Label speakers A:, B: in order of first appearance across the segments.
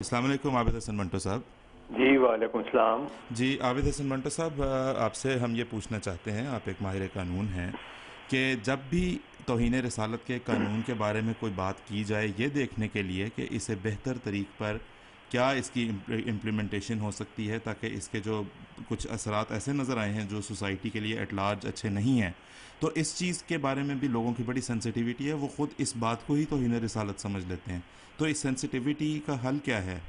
A: अस्सलाम वालेकुम आबिद हसन मंटो साहब।
B: जी वालेकुम सलाम।
A: जी आबिद हसन मंटो साहब, आपसे हम ये पूछना चाहते हैं, आप एक माहिर कानून हैं, कि जब भी तौहीन रसालत के कानून के बारे में कोई बात की जाए, ये देखने के लिए कि इसे बेहतर तरीक़ पर क्या इसकी इम्प्लीमेंटेशन हो सकती है ताकि इसके जो कुछ असरात ऐसे नज़र आए हैं जो सोसाइटी के लिए एट लार्ज अच्छे नहीं हैं, तो इस चीज़ के बारे में भी लोगों की बड़ी सेंसिटिविटी है। वो ख़ुद इस बात को ही तौहीन रसालत समझ लेते हैं। तो इस सेंसिटिविटी का हल क्या है?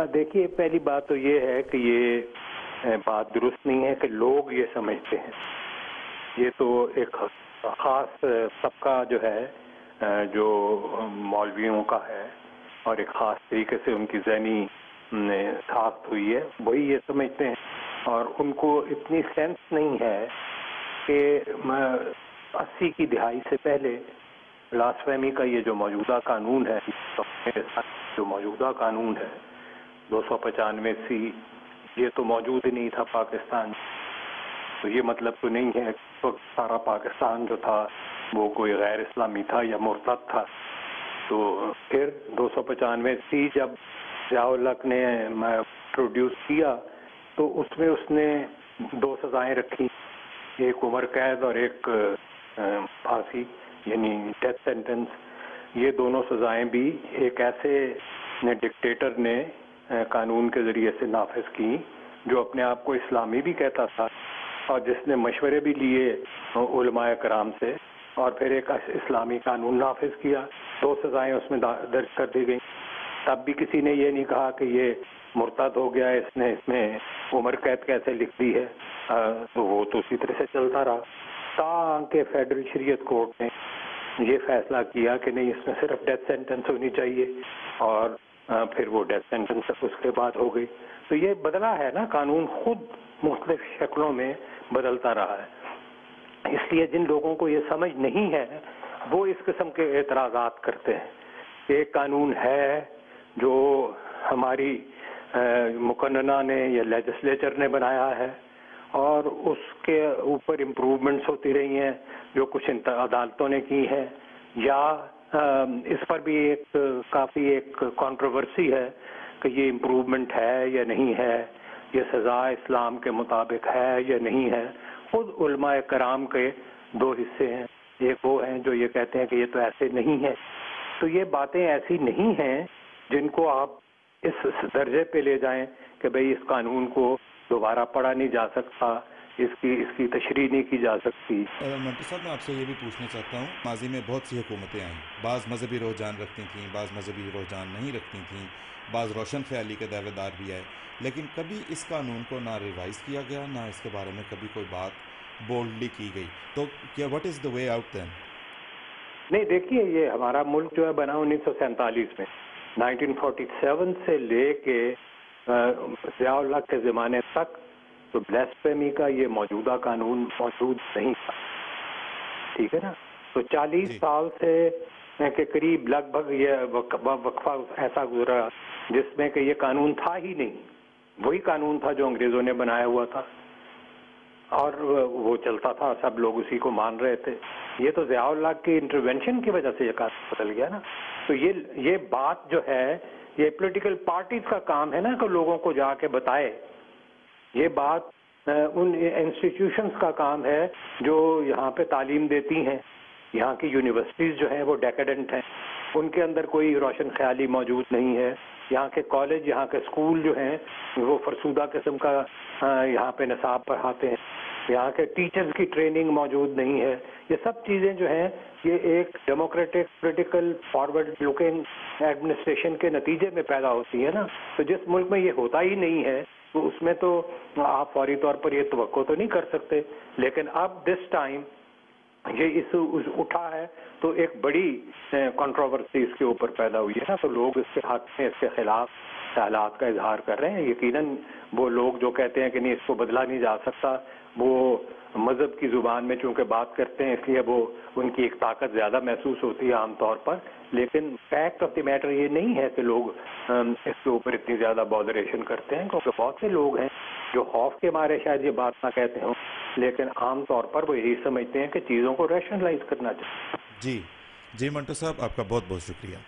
B: देखिए, पहली बात तो ये है कि ये बात दुरुस्त नहीं है कि लोग ये समझते हैं। ये तो एक ख़ास तबका जो है, जो मौलवियों का है और एक ख़ास तरीके से उनकी ज़हनी साख्त हुई है, वही ये समझते हैं। और उनको इतनी सेंस नहीं है कि 80 की दहाई से पहले ब्लास्फेमी का ये जो मौजूदा कानून है, जो मौजूदा कानून है 295C, ये तो मौजूद ही नहीं था पाकिस्तान। तो ये मतलब तो नहीं है तो सारा पाकिस्तान जो था वो कोई गैर इस्लामी था या मुर्तद था। तो फिर 295C जब ज़िया-उल हक ने प्रोड्यूस किया तो उसमें उसने 2 सज़ाएं रखी, एक उम्र कैद और एक फांसी यानी डेथ सेंटेंस। ये दोनों सज़ाएं भी एक ऐसे डिक्टेटर ने कानून के ज़रिए से नाफिज की जो अपने आप को इस्लामी भी कहता था और जिसने मशवरे भी लिए उलमाए कराम से और फिर एक इस्लामी कानून नाफिज किया। 2 सज़ाएं उसमें दर्ज कर दी गई। तब भी किसी ने ये नहीं कहा कि ये मुर्तद हो गया, इसने इसमें उम्र कैद कैसे लिख दी है। तो वो तो उसी तरह से चलता रहा ताकि फेडरल शरीयत कोर्ट ने ये फैसला किया कि नहीं, इसमें सिर्फ डेथ सेंटेंस होनी चाहिए और फिर वो डेथ सेंटेंस उसके बाद हो गई। तो ये बदला है ना, कानून खुद मुख्तलिफ शक्लों में बदलता रहा है। इसलिए जिन लोगों को ये समझ नहीं है वो इस किस्म के एतराज़ात करते हैं। एक कानून है जो हमारी मुकन्नना ने या लेजिस्लेचर ने बनाया है और उसके ऊपर इम्प्रूवमेंट्स होती रही हैं जो कुछ अदालतों ने की है, या इस पर भी एक काफ़ी एक कंट्रोवर्सी है कि ये इम्प्रूवमेंट है या नहीं है, ये सज़ा इस्लाम के मुताबिक है या नहीं है। खुद उलमाए कराम के 2 हिस्से हैं, एक वो हैं जो ये कहते हैं कि ये तो ऐसे नहीं है। तो ये बातें ऐसी नहीं हैं जिनको आप इस दर्जे पे ले जाएं कि भाई इस कानून को दोबारा पढ़ा नहीं जा सकता, इसकी तशरीह नहीं की जा सकती।
A: मंटो साहब, मैं आपसे ये भी पूछना चाहता हूँ, माजी में बहुत सी हुकूमतें आईं, बाज़ मजहबी रुझान रखती थीं, बाज़ मजहबी रुझान नहीं रखती थीं, बाज़ रोशन ख्याली के दावेदार भी आए, लेकिन कभी इस कानून को ना रिवाइज़ किया गया, ना इसके बारे में कभी कोई बात बोल्डली की गई। तो क्या what is the way out then?
B: नहीं, देखिए, ये हमारा मुल्क जो है बना 1947 में। 1947 से लेके ज़िया-उल हक के ज़माने तक तो ब्लास्फेमी का ये मौजूदा कानून मौजूद नहीं था, ठीक है ना। तो 40 साल से के करीब लगभग ये वक्फा ऐसा गुजरा जिसमें कि ये कानून था ही नहीं। वही कानून था जो अंग्रेज़ों ने बनाया हुआ था और वो चलता था, सब लोग उसी को मान रहे थे। ये तो ज़िया-उल हक की इंटरवेंशन की वजह से ये कानून बदल गया ना। तो ये बात जो है, ये पॉलिटिकल पार्टीज का काम है ना कि लोगों को जाके बताए। ये बात उन इंस्टीट्यूशंस का काम है जो यहाँ पे तालीम देती हैं। यहाँ की यूनिवर्सिटीज़ जो हैं वो डेकेडेंट हैं, उनके अंदर कोई रोशन ख्याली मौजूद नहीं है। यहाँ के कॉलेज, यहाँ के स्कूल जो हैं वो फरसूदा किस्म का यहाँ पे निसाब पढ़ाते हैं। यहाँ के टीचर्स की ट्रेनिंग मौजूद नहीं है। ये सब चीज़ें जो हैं ये एक democratic political forward looking administration के नतीजे में पैदा होती है ना। तो जिस मुल्क में ये होता ही नहीं है तो उसमें तो आप फौरी तौर पर ये तवक्को तो नहीं कर सकते। लेकिन अब दिस टाइम ये उठा है तो एक बड़ी कंट्रोवर्सी इसके ऊपर पैदा हुई है ना, तो लोग इसके हक में, इसके खिलाफ ख्यालात का इजहार कर रहे हैं। यकीनन वो लोग जो कहते हैं कि नहीं इसको बदला नहीं जा सकता, वो मज़हब की ज़ुबान में चूँकि बात करते हैं इसलिए वो उनकी एक ताकत ज़्यादा महसूस होती है आम तौर पर। लेकिन फैक्ट ऑफ द मैटर ये नहीं है कि लोग इसके ऊपर इतनी ज़्यादा बॉदरेशन करते हैं, क्योंकि बहुत से लोग हैं जो खौफ के मारे शायद ये बात ना कहते हों, लेकिन आम तौर पर वो यही समझते हैं कि चीज़ों को रैशनलाइज करना चाहिए।
A: जी जी मंटो साहब, आपका बहुत बहुत शुक्रिया।